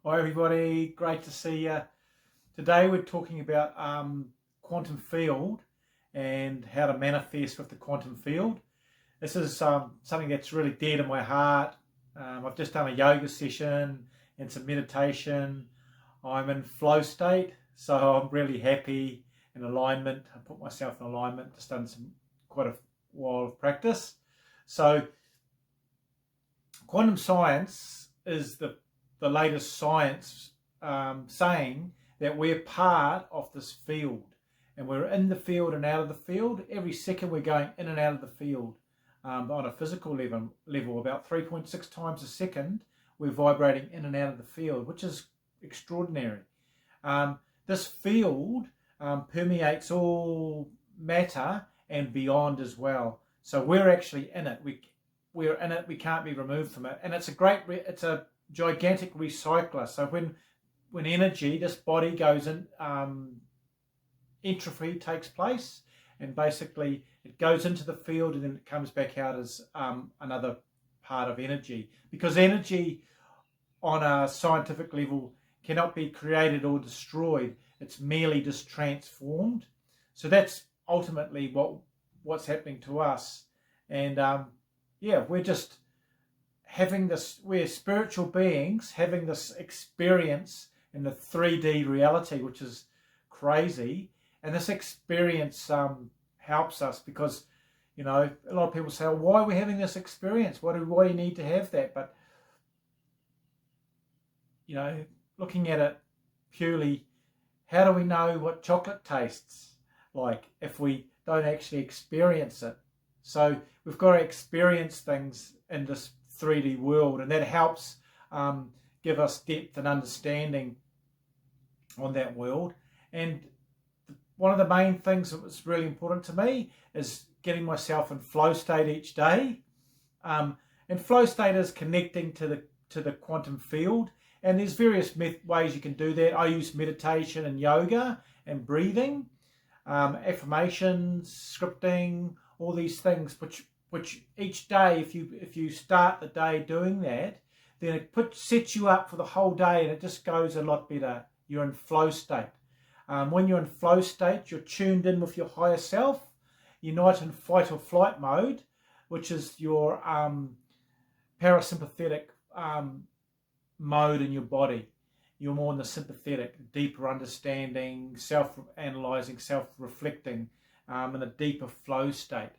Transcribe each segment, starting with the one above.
Hi everybody, great to see you. Today we're talking about quantum field and how to manifest with the quantum field. This is something that's really dear to my heart. I've just done a yoga session and some meditation. I'm in flow state, so I'm really happy in alignment. I put myself in alignment, just done quite a while of practice. So quantum science is the latest science saying that we're part of this field, and we're in the field and out of the field. Every second we're going in and out of the field on a physical level. About 3.6 times a second we're vibrating in and out of the field, which is extraordinary. This field permeates all matter and beyond as well. So we're actually in it. We're in it. We can't be removed from it, and it's a gigantic recycler. So when energy, this body goes in, entropy takes place, and basically it goes into the field and then it comes back out as another part of energy, because energy on a scientific level cannot be created or destroyed. It's merely just transformed. So that's ultimately what's happening to us. And we're just having this, we're spiritual beings having this experience in the 3D reality, which is crazy. And this experience helps us because, a lot of people say, well, why are we having this experience? Why do you need to have that? But, looking at it purely, how do we know what chocolate tastes like if we don't actually experience it? So we've got to experience things in this 3D world, and that helps give us depth and understanding on that world. And one of the main things that was really important to me is getting myself in flow state each day. And flow state is connecting to the quantum field, and there's various ways you can do that. I use meditation and yoga and breathing, affirmations, scripting, all these things, which each day, if you start the day doing that, then it sets you up for the whole day, and it just goes a lot better. You're in flow state. When you're in flow state, you're tuned in with your higher self. You're not in fight or flight mode, which is your parasympathetic mode in your body. You're more in the sympathetic, deeper understanding, self-analyzing, self-reflecting, in a deeper flow state.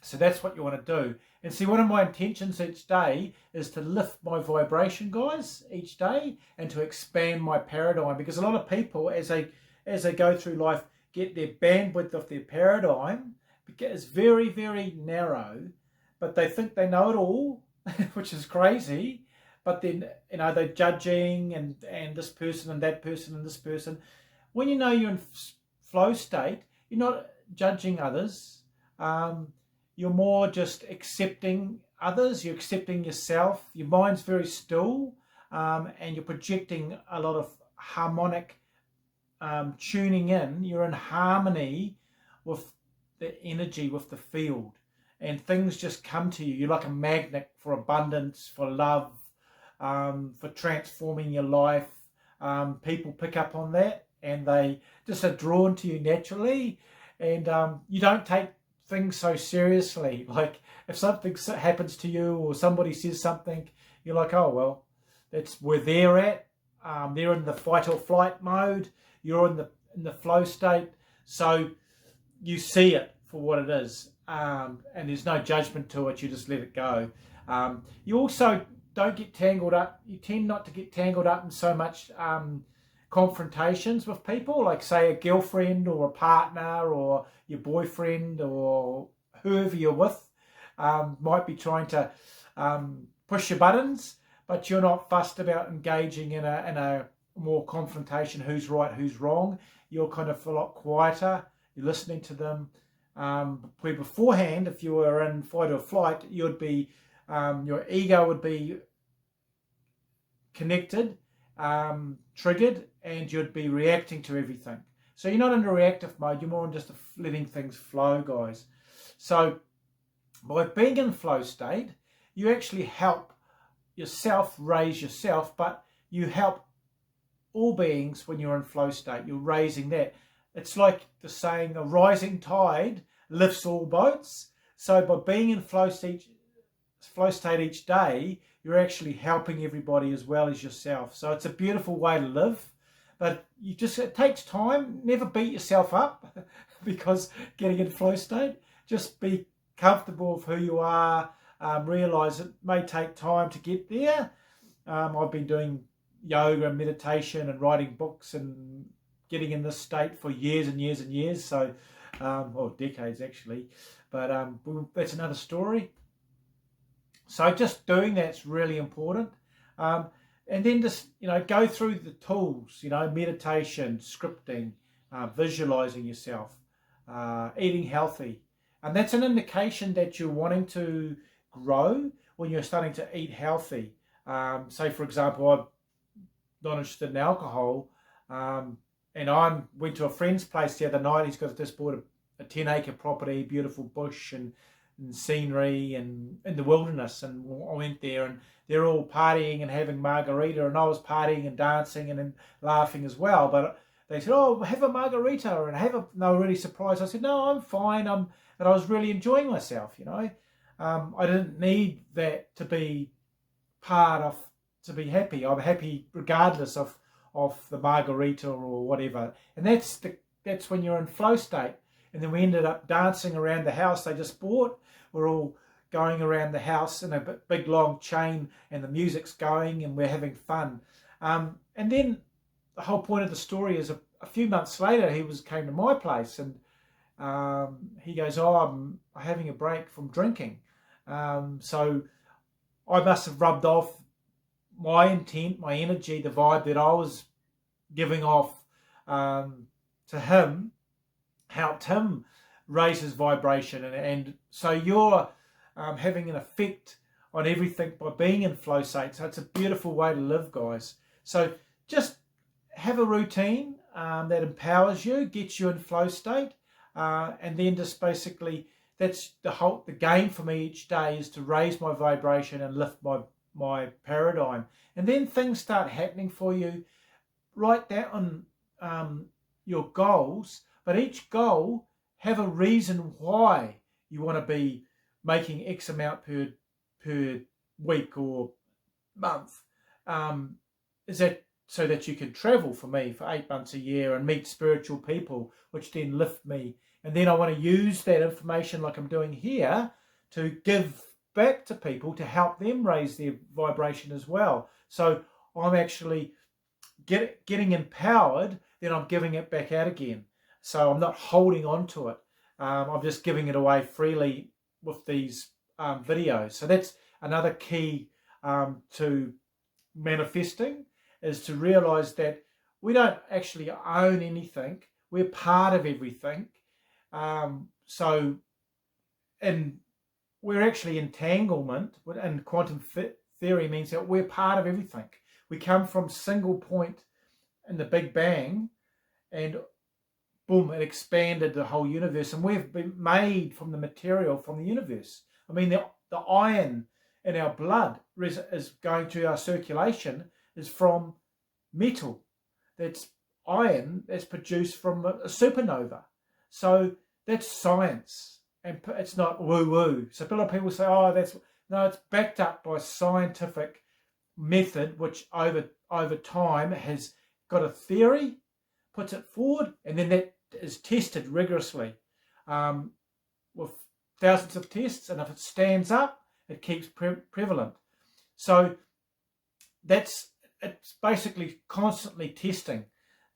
So that's what you want to do. And see, one of my intentions each day is to lift my vibration, guys, each day, and to expand my paradigm. Because a lot of people, as they go through life, get their bandwidth of their paradigm. It's very, very narrow, but they think they know it all, which is crazy. But then, they're judging and this person and that person and this person. When you're in flow state, you're not judging others. You're more just accepting others. You're accepting yourself. Your mind's very still, and you're projecting a lot of harmonic tuning in. You're in harmony with the energy, with the field, and things just come to you. You're like a magnet for abundance, for love, for transforming your life. People pick up on that, and they just are drawn to you naturally, and you don't take things so seriously. Like if something happens to you or somebody says something, you're like, oh well, that's where they're at. They're in the fight or flight mode. You're in the flow state, so you see it for what it is, and there's no judgment to it. You just let it go. You also don't get tangled up. You tend not to get tangled up in so much confrontations with people, like say a girlfriend or a partner or your boyfriend or whoever you're with might be trying to push your buttons, but you're not fussed about engaging in a more confrontation, who's right, who's wrong. You're kind of a lot quieter. You're listening to them. Where beforehand, if you were in fight or flight, you'd be your ego would be connected, triggered, and you'd be reacting to everything. So you're not in a reactive mode, you're more in just letting things flow, guys. So by being in flow state, you actually help yourself raise yourself, but you help all beings when you're in flow state. You're raising that. It's like the saying, a rising tide lifts all boats. So by being in flow state each day, you're actually helping everybody as well as yourself. So it's a beautiful way to live. But it takes time. Never beat yourself up because getting in flow state. Just be comfortable with who you are. Realize it may take time to get there. I've been doing yoga and meditation and writing books and getting in this state for years and years and years. So, or decades actually. But that's another story. So just doing that's really important. And then just, go through the tools, meditation, scripting, visualizing yourself, eating healthy. And that's an indication that you're wanting to grow when you're starting to eat healthy. Say, for example, I'm not interested in alcohol. And I went to a friend's place the other night. He's just bought a 10-acre property, beautiful bush and scenery and in the wilderness. And I went there and they're all partying and having margarita, and I was partying and dancing and laughing as well. But they said, "Oh, have a margarita," and they were really surprised. I said, "No, I'm fine. But I was really enjoying myself. I didn't need that to be to be happy. I'm happy regardless of the margarita or whatever." And that's when you're in flow state. And then we ended up dancing around the house they just bought. We're all going around the house in a big long chain, and the music's going, and we're having fun. And then the whole point of the story is a few months later, he came to my place, and he goes, "Oh, I'm having a break from drinking." So I must have rubbed off my intent, my energy, the vibe that I was giving off to him, helped him raise his vibration. And so you're having an effect on everything by being in flow state. So it's a beautiful way to live, guys. So just have a routine that empowers you, gets you in flow state, and then just basically that's the game for me each day, is to raise my vibration and lift my paradigm. And then things start happening for you. Write down your goals, but each goal have a reason why you want to be making X amount per week or month. Is that so that you can travel, for me, for 8 months a year and meet spiritual people, which then lift me. And then I want to use that information, like I'm doing here, to give back to people to help them raise their vibration as well. So I'm actually getting empowered, then I'm giving it back out again. So I'm not holding on to it. I'm just giving it away freely with these videos. So that's another key to manifesting, is to realize that we don't actually own anything. We're part of everything. And we're actually entanglement, and quantum theory means that we're part of everything. We come from single point in the Big Bang, and boom, it expanded the whole universe, and we've been made from the material from the universe. I mean, the iron in our blood is going to our circulation is from metal. That's iron that's produced from a supernova. So that's science, and it's not woo-woo. So a lot of people say, "Oh, no, it's backed up by scientific method, which over time has got a theory, puts it forward, and then that is tested rigorously with thousands of tests, and if it stands up, it keeps prevalent." So it's basically constantly testing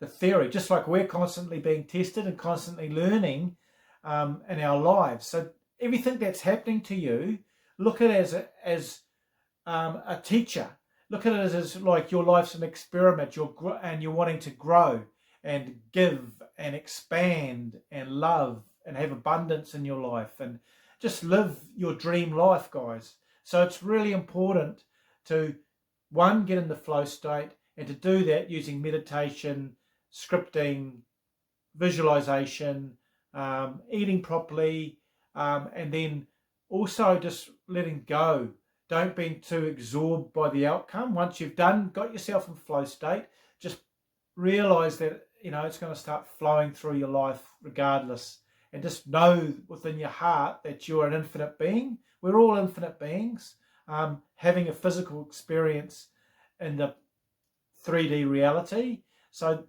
the theory, just like we're constantly being tested and constantly learning in our lives. So everything that's happening to you, look at it as a teacher. Look at it as like your life's an experiment, and you're wanting to grow and give and expand and love and have abundance in your life and just live your dream life, guys. So it's really important to, one, get in the flow state, and to do that using meditation, scripting, visualization, eating properly, and then also just letting go. don't be too absorbed by the outcome. Once you've got yourself in flow state, just realize that, it's going to start flowing through your life regardless. And just know within your heart that you're an infinite being. We're all infinite beings, having a physical experience in the 3D reality. So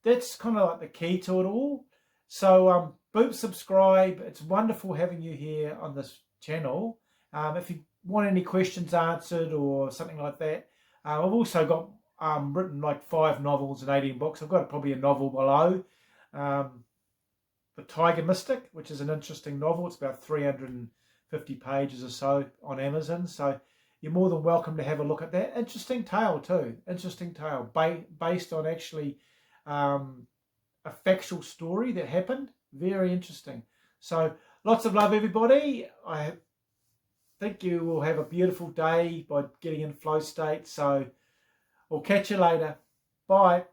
that's kind of like the key to it all. So boop, subscribe. It's wonderful having you here on this channel. If you want any questions answered or something like that, I've also got written like 5 novels and 18 books. I've got probably a novel below, The Tiger Mystic, which is an interesting novel. It's about 350 pages or so on Amazon. So you're more than welcome to have a look at that. Interesting tale too. Interesting tale based on actually a factual story that happened. Very interesting. So lots of love, everybody. I think you will have a beautiful day by getting in flow state. So we'll catch you later. Bye.